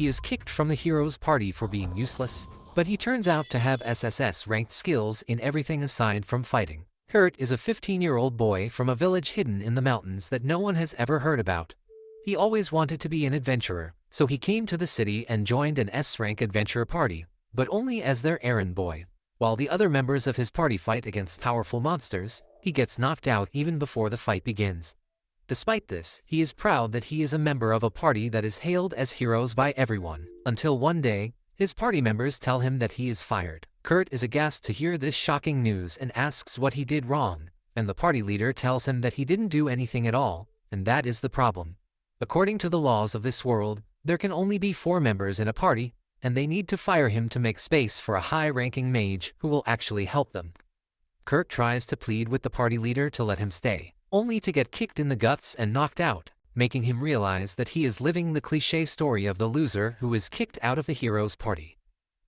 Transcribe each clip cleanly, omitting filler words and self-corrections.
He is kicked from the hero's party for being useless, but he turns out to have SSS-ranked skills in everything aside from fighting. Kurt is a 15-year-old boy from a village hidden in the mountains that no one has ever heard about. He always wanted to be an adventurer, so he came to the city and joined an S-rank adventure party, but only as their errand boy. While the other members of his party fight against powerful monsters, he gets knocked out even before the fight begins. Despite this, he is proud that he is a member of a party that is hailed as heroes by everyone, until one day, his party members tell him that he is fired. Kurt is aghast to hear this shocking news and asks what he did wrong, and the party leader tells him that he didn't do anything at all, and that is the problem. According to the laws of this world, there can only be 4 members in a party, and they need to fire him to make space for a high-ranking mage who will actually help them. Kurt tries to plead with the party leader to let him stay, only to get kicked in the guts and knocked out, making him realize that he is living the cliché story of the loser who is kicked out of the hero's party.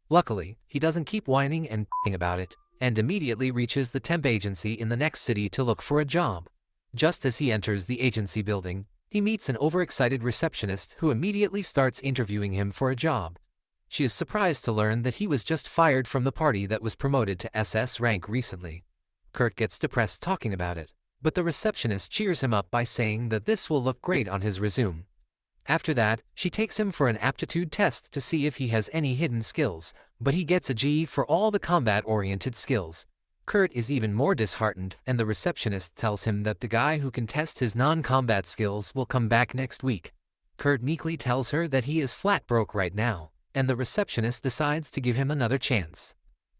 Luckily, he doesn't keep whining and about it, and immediately reaches the temp agency in the next city to look for a job. Just as he enters the agency building, he meets an overexcited receptionist who immediately starts interviewing him for a job. She is surprised to learn that he was just fired from the party that was promoted to SS rank recently. Kurt gets depressed talking about it, but the receptionist cheers him up by saying that this will look great on his resume. After that, she takes him for an aptitude test to see if he has any hidden skills, but he gets a G for all the combat-oriented skills. Kurt is even more disheartened, and the receptionist tells him that the guy who can test his non-combat skills will come back next week. Kurt meekly tells her that he is flat broke right now, and the receptionist decides to give him another chance.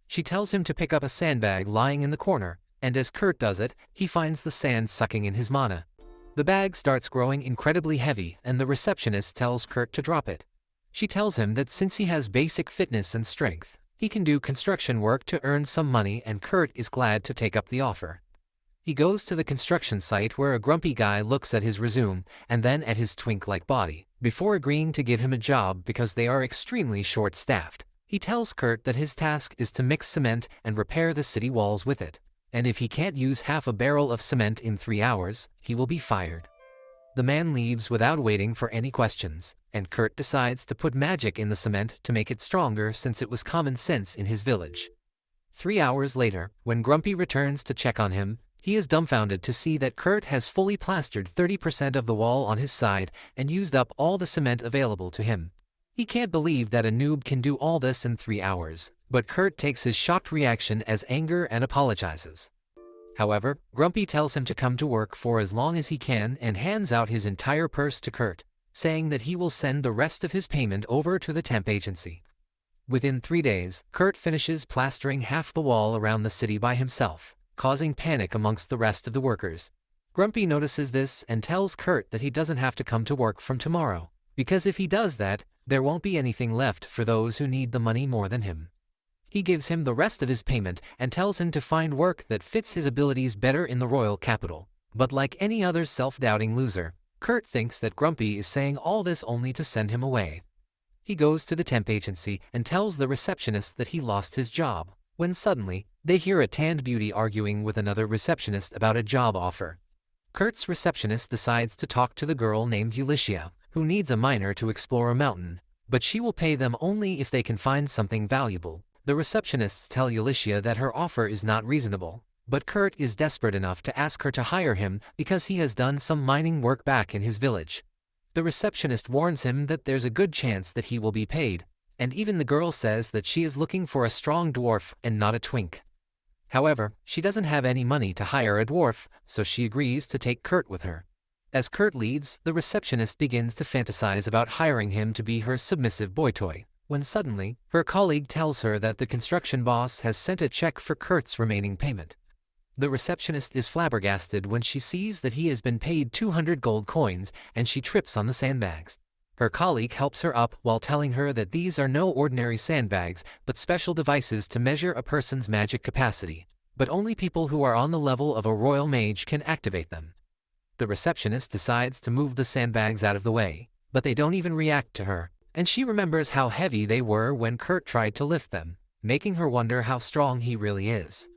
She tells him to pick up a sandbag lying in the corner, and as Kurt does it, he finds the sand sucking in his mana. The bag starts growing incredibly heavy, and the receptionist tells Kurt to drop it. She tells him that since he has basic fitness and strength, he can do construction work to earn some money, and Kurt is glad to take up the offer. He goes to the construction site where a grumpy guy looks at his resume and then at his twink-like body, before agreeing to give him a job because they are extremely short-staffed. He tells Kurt that his task is to mix cement and repair the city walls with it, and if he can't use half a barrel of cement in 3 hours, he will be fired. The man leaves without waiting for any questions, and Kurt decides to put magic in the cement to make it stronger since it was common sense in his village. 3 hours later, when Grumpy returns to check on him, he is dumbfounded to see that Kurt has fully plastered 30% of the wall on his side and used up all the cement available to him. He can't believe that a noob can do all this in 3 hours, but Kurt takes his shocked reaction as anger and apologizes. However, Grumpy tells him to come to work for as long as he can and hands out his entire purse to Kurt, saying that he will send the rest of his payment over to the temp agency. Within 3 days, Kurt finishes plastering half the wall around the city by himself, causing panic amongst the rest of the workers. Grumpy notices this and tells Kurt that he doesn't have to come to work from tomorrow, because if he does that, there won't be anything left for those who need the money more than him. He gives him the rest of his payment and tells him to find work that fits his abilities better in the royal capital. But like any other self-doubting loser, Kurt thinks that Grumpy is saying all this only to send him away. He goes to the temp agency and tells the receptionist that he lost his job, when suddenly, they hear a tanned beauty arguing with another receptionist about a job offer. Kurt's receptionist decides to talk to the girl named Ulyssia, who needs a miner to explore a mountain, but she will pay them only if they can find something valuable. The receptionists tell Ulyssia that her offer is not reasonable, but Kurt is desperate enough to ask her to hire him because he has done some mining work back in his village. The receptionist warns him that there's a good chance that he will be paid, and even the girl says that she is looking for a strong dwarf and not a twink. However, she doesn't have any money to hire a dwarf, so she agrees to take Kurt with her. As Kurt leaves, the receptionist begins to fantasize about hiring him to be her submissive boy toy, when suddenly, her colleague tells her that the construction boss has sent a check for Kurt's remaining payment. The receptionist is flabbergasted when she sees that he has been paid 200 gold coins, and she trips on the sandbags. Her colleague helps her up while telling her that these are no ordinary sandbags, but special devices to measure a person's magic capacity, but only people who are on the level of a royal mage can activate them. The receptionist decides to move the sandbags out of the way, but they don't even react to her, and she remembers how heavy they were when Kurt tried to lift them, making her wonder how strong he really is.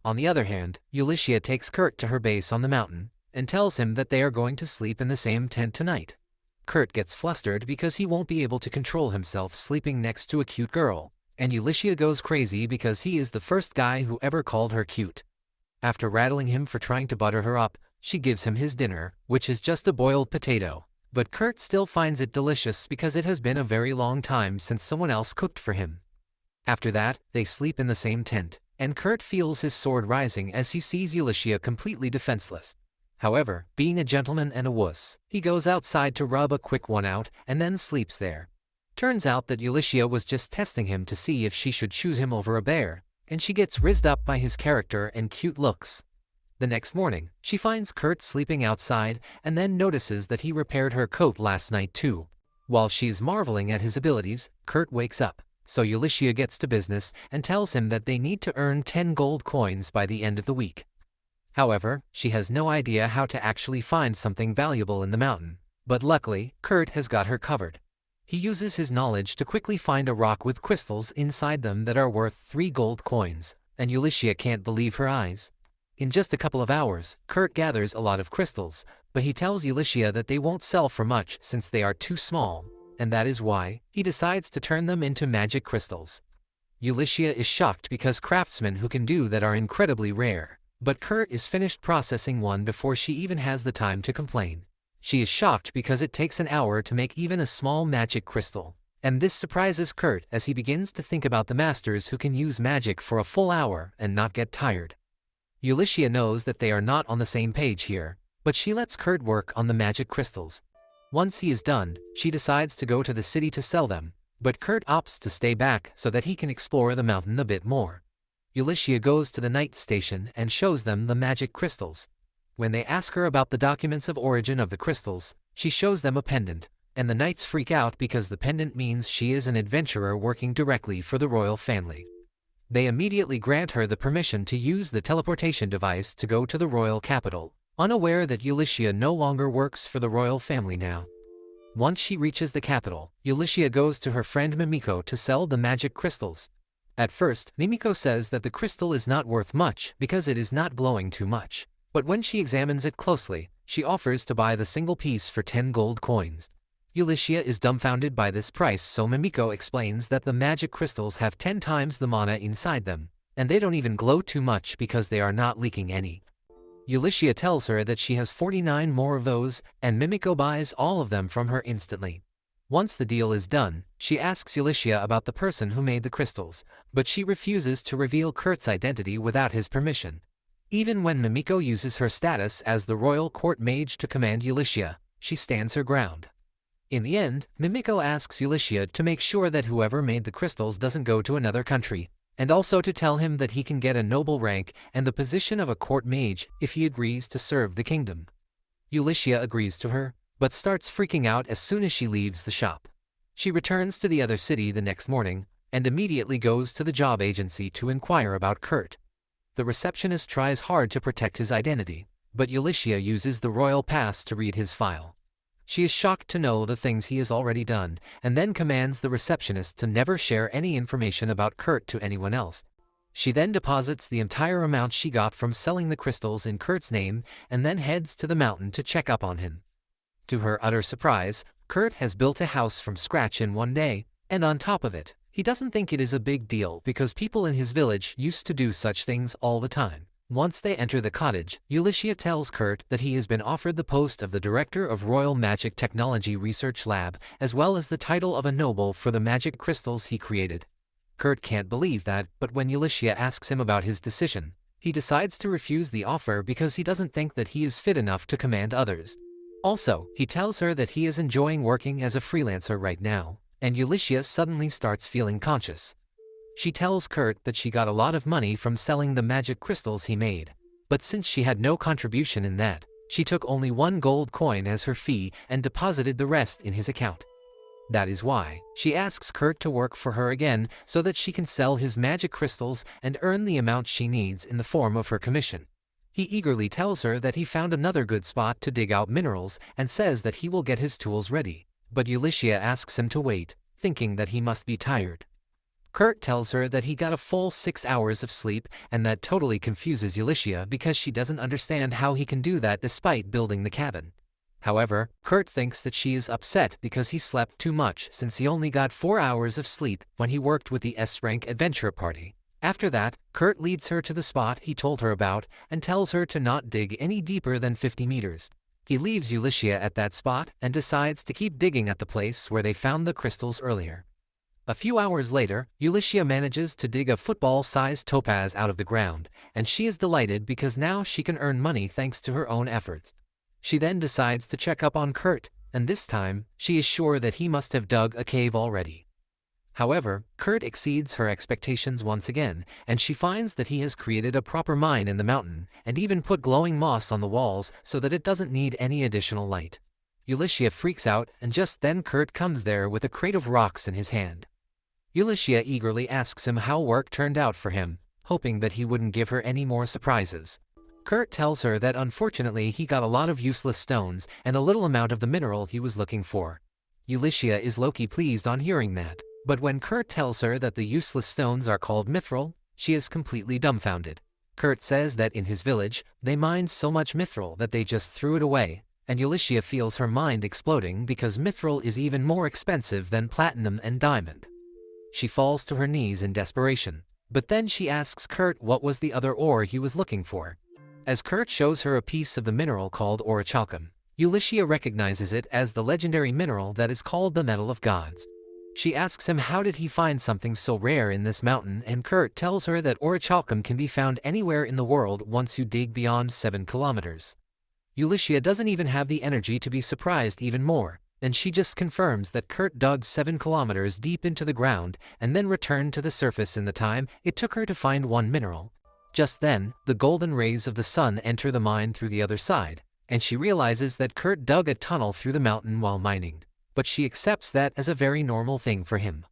On the other hand, Ulyssia takes Kurt to her base on the mountain, and tells him that they are going to sleep in the same tent tonight. Kurt gets flustered because he won't be able to control himself sleeping next to a cute girl, and Ulysses goes crazy because he is the first guy who ever called her cute. After rattling him for trying to butter her up, she gives him his dinner, which is just a boiled potato. But Kurt still finds it delicious because it has been a very long time since someone else cooked for him. After that, they sleep in the same tent, and Kurt feels his sword rising as he sees Ulysses completely defenseless. However, being a gentleman and a wuss, he goes outside to rub a quick one out and then sleeps there. Turns out that Ulysses was just testing him to see if she should choose him over a bear, and she gets rizzed up by his character and cute looks. The next morning, she finds Kurt sleeping outside and then notices that he repaired her coat last night too. While she's marveling at his abilities, Kurt wakes up, so Ulysses gets to business and tells him that they need to earn 10 gold coins by the end of the week. However, she has no idea how to actually find something valuable in the mountain, but luckily, Kurt has got her covered. He uses his knowledge to quickly find a rock with crystals inside them that are worth 3 gold coins, and Ulysses can't believe her eyes. In just a couple of hours, Kurt gathers a lot of crystals, but he tells Ulysses that they won't sell for much since they are too small, and that is why he decides to turn them into magic crystals. Ulysses is shocked because craftsmen who can do that are incredibly rare, but Kurt is finished processing one before she even has the time to complain. She is shocked because it takes an hour to make even a small magic crystal, and this surprises Kurt as he begins to think about the masters who can use magic for a full hour and not get tired. Ulysses knows that they are not on the same page here, but she lets Kurt work on the magic crystals. Once he is done, she decides to go to the city to sell them, but Kurt opts to stay back so that he can explore the mountain a bit more. Ulysses goes to the night station and shows them the magic crystals. When they ask her about the documents of origin of the crystals, she shows them a pendant, and the knights freak out because the pendant means she is an adventurer working directly for the royal family. They immediately grant her the permission to use the teleportation device to go to the royal capital, unaware that Ulysses no longer works for the royal family now. Once she reaches the capital, Ulysses goes to her friend Mimiko to sell the magic crystals. At first, Mimiko says that the crystal is not worth much because it is not glowing too much, but when she examines it closely, she offers to buy the single piece for 10 gold coins. Ulysses is dumbfounded by this price, so Mimiko explains that the magic crystals have 10 times the mana inside them, and they don't even glow too much because they are not leaking any. Ulysses tells her that she has 49 more of those, and Mimiko buys all of them from her instantly. Once the deal is done, she asks Ulysses about the person who made the crystals, but she refuses to reveal Kurt's identity without his permission. Even when Mimiko uses her status as the royal court mage to command Ulysses, she stands her ground. In the end, Mimiko asks Ulysses to make sure that whoever made the crystals doesn't go to another country, and also to tell him that he can get a noble rank and the position of a court mage if he agrees to serve the kingdom. Ulysses agrees to her, but starts freaking out as soon as she leaves the shop. She returns to the other city the next morning, and immediately goes to the job agency to inquire about Kurt. The receptionist tries hard to protect his identity, but Ulysses uses the royal pass to read his file. She is shocked to know the things he has already done, and then commands the receptionist to never share any information about Kurt to anyone else. She then deposits the entire amount she got from selling the crystals in Kurt's name, and then heads to the mountain to check up on him. To her utter surprise, Kurt has built a house from scratch in one day, and on top of it, he doesn't think it is a big deal because people in his village used to do such things all the time. Once they enter the cottage, Ulysses tells Kurt that he has been offered the post of the director of Royal Magic Technology Research Lab, as well as the title of a noble for the magic crystals he created. Kurt can't believe that, but when Ulysses asks him about his decision, he decides to refuse the offer because he doesn't think that he is fit enough to command others. Also, he tells her that he is enjoying working as a freelancer right now, and Ulysses suddenly starts feeling conscious. She tells Kurt that she got a lot of money from selling the magic crystals he made, but since she had no contribution in that, she took only 1 gold coin as her fee and deposited the rest in his account. That is why she asks Kurt to work for her again so that she can sell his magic crystals and earn the amount she needs in the form of her commission. He eagerly tells her that he found another good spot to dig out minerals and says that he will get his tools ready, but Ulysses asks him to wait, thinking that he must be tired. Kurt tells her that he got a full 6 hours of sleep, and that totally confuses Ulysses because she doesn't understand how he can do that despite building the cabin. However, Kurt thinks that she is upset because he slept too much since he only got 4 hours of sleep when he worked with the S-Rank Adventure Party. After that, Kurt leads her to the spot he told her about and tells her to not dig any deeper than 50 meters. He leaves Ulysses at that spot and decides to keep digging at the place where they found the crystals earlier. A few hours later, Ulysses manages to dig a football-sized topaz out of the ground, and she is delighted because now she can earn money thanks to her own efforts. She then decides to check up on Kurt, and this time, she is sure that he must have dug a cave already. However, Kurt exceeds her expectations once again, and she finds that he has created a proper mine in the mountain, and even put glowing moss on the walls so that it doesn't need any additional light. Ulysses freaks out, and just then Kurt comes there with a crate of rocks in his hand. Ulysses eagerly asks him how work turned out for him, hoping that he wouldn't give her any more surprises. Kurt tells her that unfortunately he got a lot of useless stones and a little amount of the mineral he was looking for. Ulysses is low-key pleased on hearing that. But when Kurt tells her that the useless stones are called mithril, she is completely dumbfounded. Kurt says that in his village, they mined so much mithril that they just threw it away, and Ulysses feels her mind exploding because mithril is even more expensive than platinum and diamond. She falls to her knees in desperation, but then she asks Kurt what was the other ore he was looking for. As Kurt shows her a piece of the mineral called orichalcum, Ulysses recognizes it as the legendary mineral that is called the Metal of Gods. She asks him how did he find something so rare in this mountain, and Kurt tells her that orichalcum can be found anywhere in the world once you dig beyond 7 kilometers. Ulysses doesn't even have the energy to be surprised even more, and she just confirms that Kurt dug 7 kilometers deep into the ground and then returned to the surface in the time it took her to find one mineral. Just then, the golden rays of the sun enter the mine through the other side, and she realizes that Kurt dug a tunnel through the mountain while mining. But she accepts that as a very normal thing for him.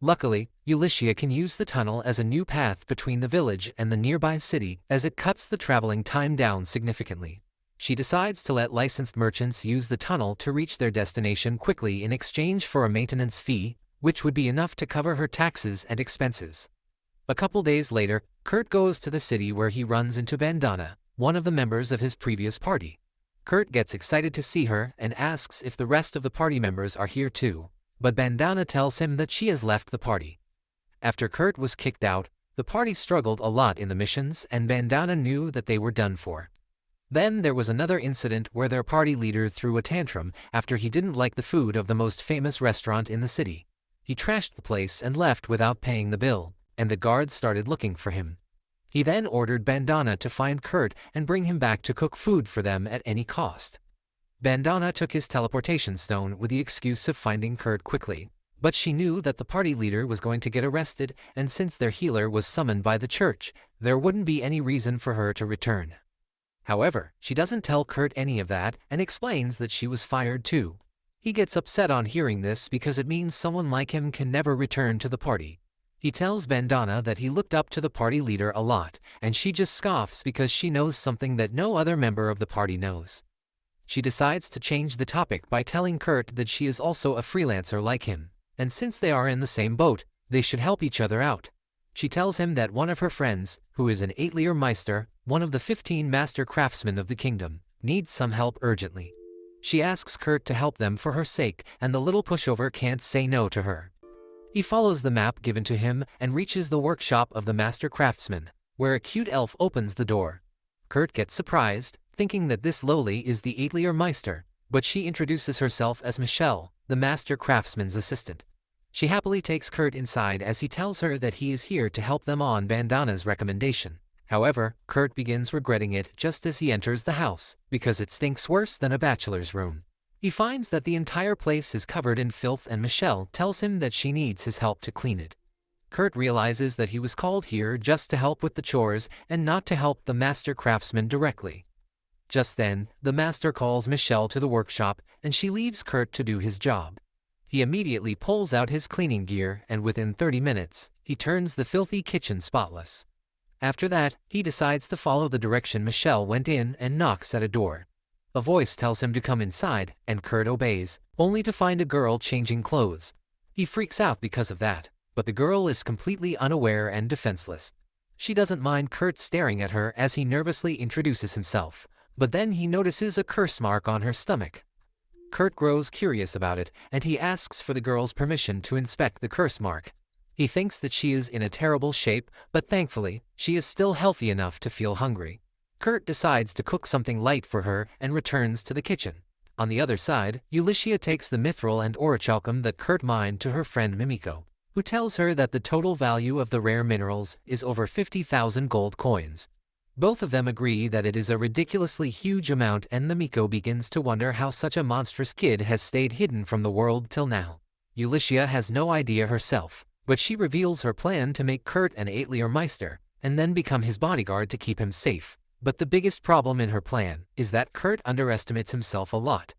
Luckily, Ulysses can use the tunnel as a new path between the village and the nearby city as it cuts the traveling time down significantly. She decides to let licensed merchants use the tunnel to reach their destination quickly in exchange for a maintenance fee, which would be enough to cover her taxes and expenses. A couple days later, Kurt goes to the city where he runs into Bandana, one of the members of his previous party. Kurt gets excited to see her and asks if the rest of the party members are here too, but Bandana tells him that she has left the party. After Kurt was kicked out, the party struggled a lot in the missions and Bandana knew that they were done for. Then there was another incident where their party leader threw a tantrum after he didn't like the food of the most famous restaurant in the city. He trashed the place and left without paying the bill, and the guards started looking for him. He then ordered Bandana to find Kurt and bring him back to cook food for them at any cost. Bandana took his teleportation stone with the excuse of finding Kurt quickly, but she knew that the party leader was going to get arrested, and since their healer was summoned by the church, there wouldn't be any reason for her to return. However, she doesn't tell Kurt any of that and explains that she was fired too. He gets upset on hearing this because it means someone like him can never return to the party. He tells Bandana that he looked up to the party leader a lot, and she just scoffs because she knows something that no other member of the party knows. She decides to change the topic by telling Kurt that she is also a freelancer like him, and since they are in the same boat, they should help each other out. She tells him that one of her friends, who is an Atelier Meister, one of the 15 master craftsmen of the kingdom, needs some help urgently. She asks Kurt to help them for her sake, and the little pushover can't say no to her. He follows the map given to him and reaches the workshop of the master craftsman, where a cute elf opens the door. Kurt gets surprised, thinking that this lowly is the Atelier Meister, but she introduces herself as Michelle, the master craftsman's assistant. She happily takes Kurt inside as he tells her that he is here to help them on Bandana's recommendation. However, Kurt begins regretting it just as he enters the house, because it stinks worse than a bachelor's room. He finds that the entire place is covered in filth and Michelle tells him that she needs his help to clean it. Kurt realizes that he was called here just to help with the chores and not to help the master craftsman directly. Just then, the master calls Michelle to the workshop and she leaves Kurt to do his job. He immediately pulls out his cleaning gear and within 30 minutes, he turns the filthy kitchen spotless. After that, he decides to follow the direction Michelle went in and knocks at a door. A voice tells him to come inside, and Kurt obeys, only to find a girl changing clothes. He freaks out because of that, but the girl is completely unaware and defenseless. She doesn't mind Kurt staring at her as he nervously introduces himself, but then he notices a curse mark on her stomach. Kurt grows curious about it, and he asks for the girl's permission to inspect the curse mark. He thinks that she is in a terrible shape, but thankfully, she is still healthy enough to feel hungry. Kurt decides to cook something light for her and returns to the kitchen. On the other side, Ulysses takes the mithril and orichalcum that Kurt mined to her friend Mimiko, who tells her that the total value of the rare minerals is over 50,000 gold coins. Both of them agree that it is a ridiculously huge amount, and Mimiko begins to wonder how such a monstrous kid has stayed hidden from the world till now. Ulysses has no idea herself, but she reveals her plan to make Kurt an Atelier Meister, and then become his bodyguard to keep him safe. But the biggest problem in her plan is that Kurt underestimates himself a lot.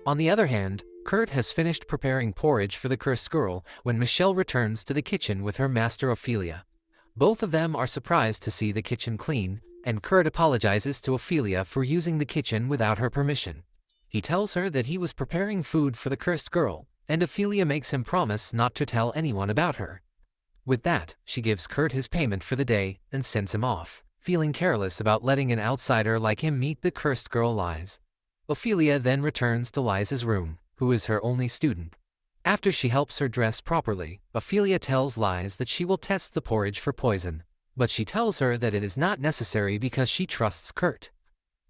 On the other hand, Kurt has finished preparing porridge for the cursed girl when Michelle returns to the kitchen with her master Ophelia. Both of them are surprised to see the kitchen clean, and Kurt apologizes to Ophelia for using the kitchen without her permission. He tells her that he was preparing food for the cursed girl, and Ophelia makes him promise not to tell anyone about her. With that, she gives Kurt his payment for the day and sends him off, feeling careless about letting an outsider like him meet the cursed girl Lies. Ophelia then returns to Liza's room, who is her only student. After she helps her dress properly, Ophelia tells Liza that she will test the porridge for poison, but she tells her that it is not necessary because she trusts Kurt.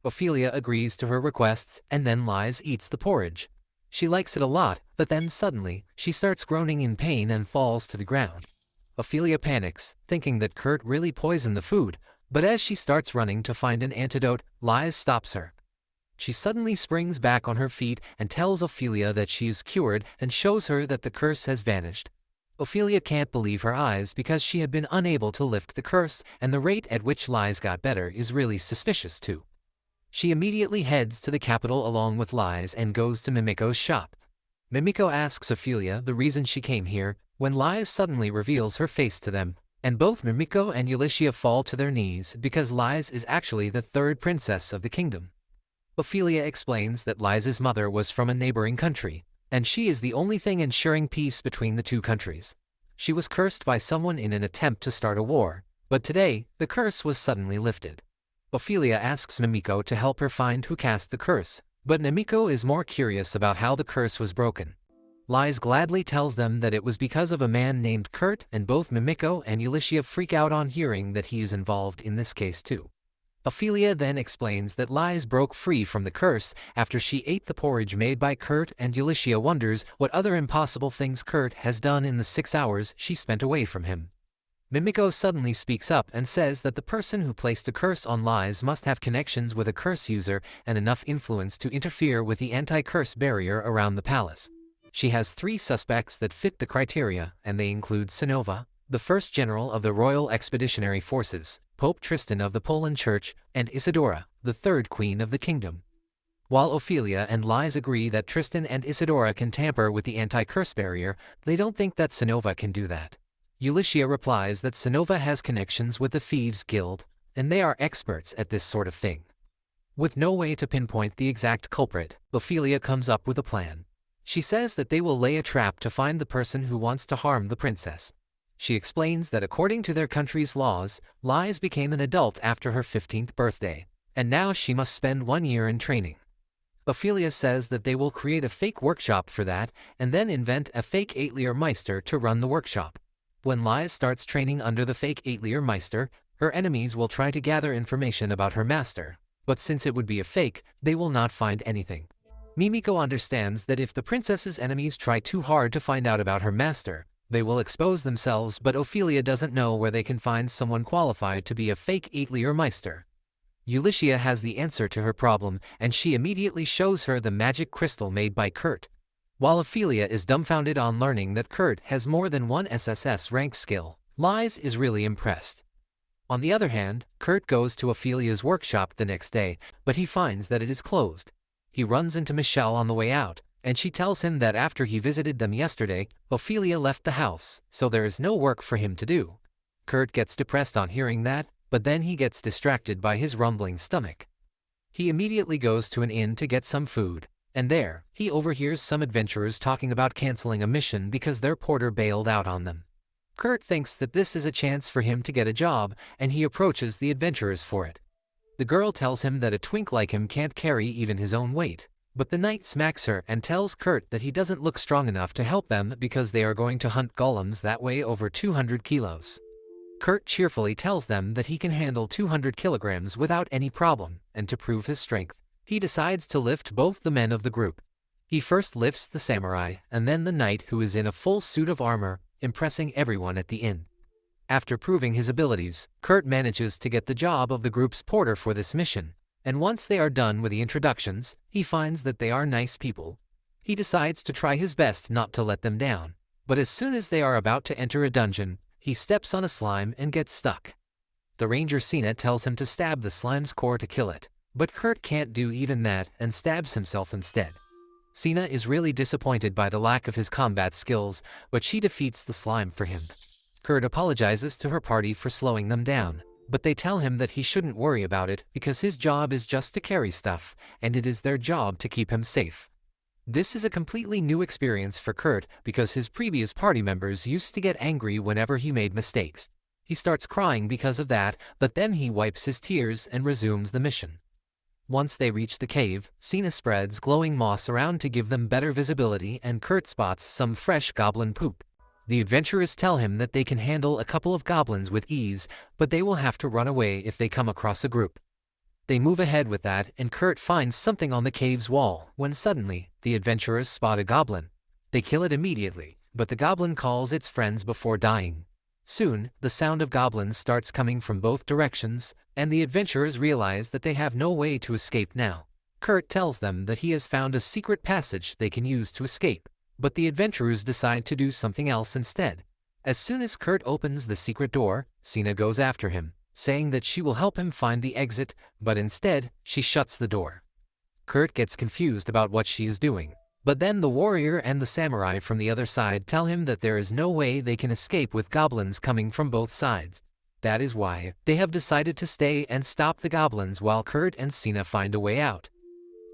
Ophelia agrees to her requests, and then Liza eats the porridge. She likes it a lot, but then suddenly, she starts groaning in pain and falls to the ground. Ophelia panics, thinking that Kurt really poisoned the food, but as she starts running to find an antidote, Liza stops her. She suddenly springs back on her feet and tells Ophelia that she is cured and shows her that the curse has vanished. Ophelia can't believe her eyes because she had been unable to lift the curse, and the rate at which Liza got better is really suspicious too. She immediately heads to the capital along with Liza and goes to Mimiko's shop. Mimiko asks Ophelia the reason she came here, when Liza suddenly reveals her face to them, and both Mimiko and Ulysses fall to their knees because Liza is actually the third princess of the kingdom. Ophelia explains that Liza's mother was from a neighboring country, and she is the only thing ensuring peace between the two countries. She was cursed by someone in an attempt to start a war, but today, the curse was suddenly lifted. Ophelia asks Mimiko to help her find who cast the curse, but Mimiko is more curious about how the curse was broken. Liza gladly tells them that it was because of a man named Kurt, and both Mimiko and Ulysses freak out on hearing that he is involved in this case too. Ophelia then explains that Liza broke free from the curse after she ate the porridge made by Kurt, and Ulysses wonders what other impossible things Kurt has done in the 6 hours she spent away from him. Mimiko suddenly speaks up and says that the person who placed a curse on Liza must have connections with a curse user and enough influence to interfere with the anti-curse barrier around the palace. She has 3 suspects that fit the criteria, and they include Sinova, the first general of the Royal Expeditionary Forces, Pope Tristan of the Poland Church, and Isidora, the third queen of the kingdom. While Ophelia and Liza agree that Tristan and Isidora can tamper with the anti-curse barrier, they don't think that Sinova can do that. Ulysses replies that Sinova has connections with the Thieves' Guild, and they are experts at this sort of thing. With no way to pinpoint the exact culprit, Ophelia comes up with a plan. She says that they will lay a trap to find the person who wants to harm the princess. She explains that according to their country's laws, Liza became an adult after her 15th birthday, and now she must spend 1 year in training. Ophelia says that they will create a fake workshop for that, and then invent a fake Atelier Meister to run the workshop. When Liza starts training under the fake Atelier Meister, her enemies will try to gather information about her master, but since it would be a fake, they will not find anything. Mimiko understands that if the princess's enemies try too hard to find out about her master, they will expose themselves, but Ophelia doesn't know where they can find someone qualified to be a fake Atelier Meister. Ulysses has the answer to her problem, and she immediately shows her the magic crystal made by Kurt. While Ophelia is dumbfounded on learning that Kurt has more than one SSS rank skill, Liza is really impressed. On the other hand, Kurt goes to Ophelia's workshop the next day, but he finds that it is closed. He runs into Michelle on the way out, and she tells him that after he visited them yesterday, Ophelia left the house, so there is no work for him to do. Kurt gets depressed on hearing that, but then he gets distracted by his rumbling stomach. He immediately goes to an inn to get some food, and there, he overhears some adventurers talking about canceling a mission because their porter bailed out on them. Kurt thinks that this is a chance for him to get a job, and he approaches the adventurers for it. The girl tells him that a twink like him can't carry even his own weight. But the knight smacks her and tells Kurt that he doesn't look strong enough to help them because they are going to hunt golems that weigh over 200 kilos. Kurt cheerfully tells them that he can handle 200 kilograms without any problem, and to prove his strength, he decides to lift both the men of the group. He first lifts the samurai and then the knight, who is in a full suit of armor, impressing everyone at the inn. After proving his abilities, Kurt manages to get the job of the group's porter for this mission, and once they are done with the introductions, he finds that they are nice people. He decides to try his best not to let them down, but as soon as they are about to enter a dungeon, he steps on a slime and gets stuck. The ranger Sina tells him to stab the slime's core to kill it, but Kurt can't do even that and stabs himself instead. Sina is really disappointed by the lack of his combat skills, but she defeats the slime for him. Kurt apologizes to her party for slowing them down, but they tell him that he shouldn't worry about it because his job is just to carry stuff, and it is their job to keep him safe. This is a completely new experience for Kurt because his previous party members used to get angry whenever he made mistakes. He starts crying because of that, but then he wipes his tears and resumes the mission. Once they reach the cave, Sina spreads glowing moss around to give them better visibility, and Kurt spots some fresh goblin poop. The adventurers tell him that they can handle a couple of goblins with ease, but they will have to run away if they come across a group. They move ahead with that, and Kurt finds something on the cave's wall, when suddenly, the adventurers spot a goblin. They kill it immediately, but the goblin calls its friends before dying. Soon, the sound of goblins starts coming from both directions, and the adventurers realize that they have no way to escape now. Kurt tells them that he has found a secret passage they can use to escape, but the adventurers decide to do something else instead. As soon as Kurt opens the secret door, Sina goes after him, saying that she will help him find the exit, but instead, she shuts the door. Kurt gets confused about what she is doing, but then the warrior and the samurai from the other side tell him that there is no way they can escape with goblins coming from both sides. That is why they have decided to stay and stop the goblins while Kurt and Sina find a way out.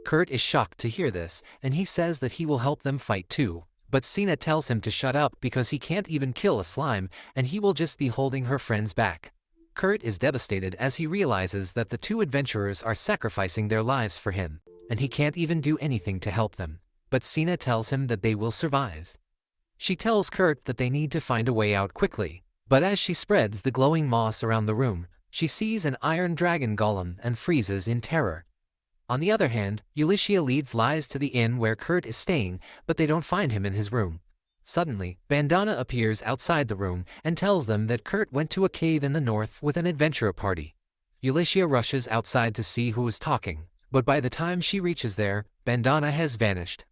Kurt is shocked to hear this, and he says that he will help them fight too, but Sina tells him to shut up because he can't even kill a slime, and he will just be holding her friends back. Kurt is devastated as he realizes that the two adventurers are sacrificing their lives for him, and he can't even do anything to help them. But Sina tells him that they will survive. She tells Kurt that they need to find a way out quickly, but as she spreads the glowing moss around the room, she sees an iron dragon golem and freezes in terror. On the other hand, Ulysses leads Lies to the inn where Kurt is staying, but they don't find him in his room. Suddenly, Bandana appears outside the room and tells them that Kurt went to a cave in the north with an adventurer party. Ulysses rushes outside to see who is talking, but by the time she reaches there, Bandana has vanished.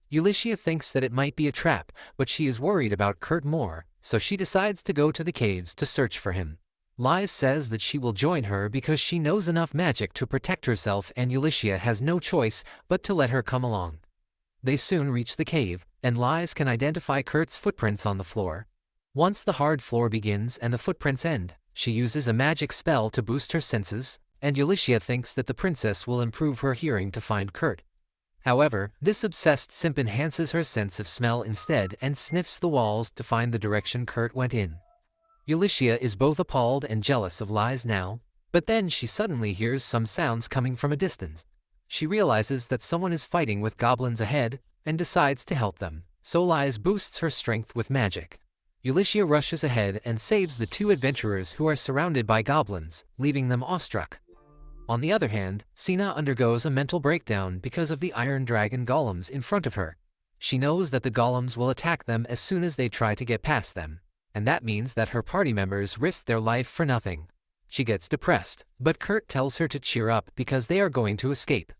Ulysses thinks that it might be a trap, but she is worried about Kurt more, so she decides to go to the caves to search for him. Lies says that she will join her because she knows enough magic to protect herself, and Ulysses has no choice but to let her come along. They soon reach the cave, and Lies can identify Kurt's footprints on the floor. Once the hard floor begins and the footprints end, she uses a magic spell to boost her senses, and Ulysses thinks that the princess will improve her hearing to find Kurt. However, this obsessed simp enhances her sense of smell instead and sniffs the walls to find the direction Kurt went in. Ulysses is both appalled and jealous of Lies now, but then she suddenly hears some sounds coming from a distance. She realizes that someone is fighting with goblins ahead and decides to help them, so Lies boosts her strength with magic. Ulysses rushes ahead and saves the two adventurers who are surrounded by goblins, leaving them awestruck. On the other hand, Sina undergoes a mental breakdown because of the iron dragon golems in front of her. She knows that the golems will attack them as soon as they try to get past them, and that means that her party members risk their life for nothing. She gets depressed, but Kurt tells her to cheer up because they are going to escape.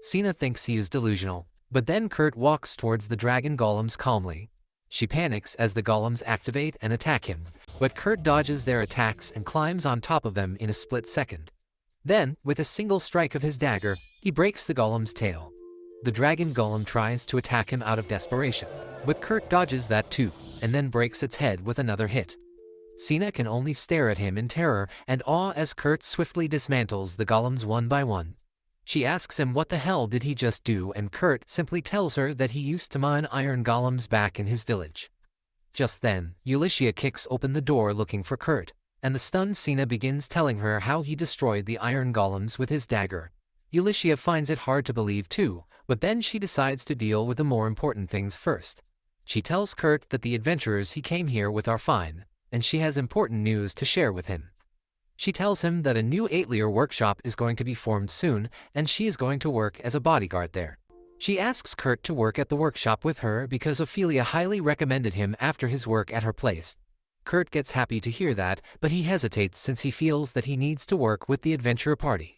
Sina thinks he is delusional, but then Kurt walks towards the dragon golems calmly. She panics as the golems activate and attack him, but Kurt dodges their attacks and climbs on top of them in a split second. Then, with a single strike of his dagger, he breaks the golem's tail. The dragon golem tries to attack him out of desperation, but Kurt dodges that too, and then breaks its head with another hit. Sina can only stare at him in terror and awe as Kurt swiftly dismantles the golems one by one. She asks him what the hell did he just do, and Kurt simply tells her that he used to mine iron golems back in his village. Just then, Ulysses kicks open the door looking for Kurt. and the stunned Cena begins telling her how he destroyed the iron golems with his dagger. Ulysses finds it hard to believe too, but then she decides to deal with the more important things first. She tells Kurt that the adventurers he came here with are fine, and she has important news to share with him. She tells him that a new Atelier workshop is going to be formed soon, and she is going to work as a bodyguard there. She asks Kurt to work at the workshop with her because Ophelia highly recommended him after his work at her place. Kurt gets happy to hear that, but he hesitates since he feels that he needs to work with the adventurer party.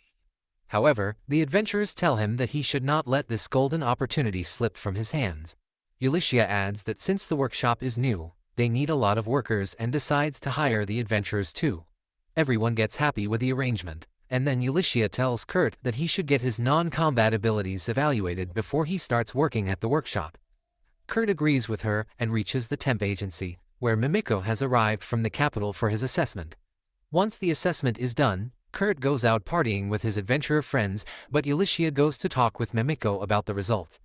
However, the adventurers tell him that he should not let this golden opportunity slip from his hands. Ulysses adds that since the workshop is new, they need a lot of workers and decides to hire the adventurers too. Everyone gets happy with the arrangement, and then Ulysses tells Kurt that he should get his non-combat abilities evaluated before he starts working at the workshop. Kurt agrees with her and reaches the temp agency, where Mimiko has arrived from the capital for his assessment. Once the assessment is done, Kurt goes out partying with his adventurer friends, but Ulysses goes to talk with Mimiko about the results.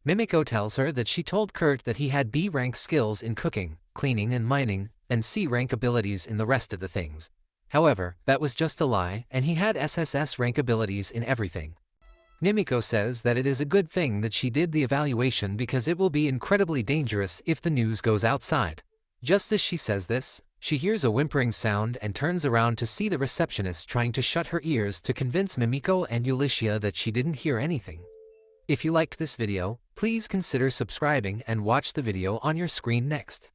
Mimiko tells her that she told Kurt that he had B-rank skills in cooking, cleaning and mining, and C-rank abilities in the rest of the things. However, that was just a lie, and he had SSS rank abilities in everything. Mimiko says that it is a good thing that she did the evaluation because it will be incredibly dangerous if the news goes outside. Just as she says this, she hears a whimpering sound and turns around to see the receptionist trying to shut her ears to convince Mimiko and Ulysses that she didn't hear anything. If you liked this video, please consider subscribing and watch the video on your screen next.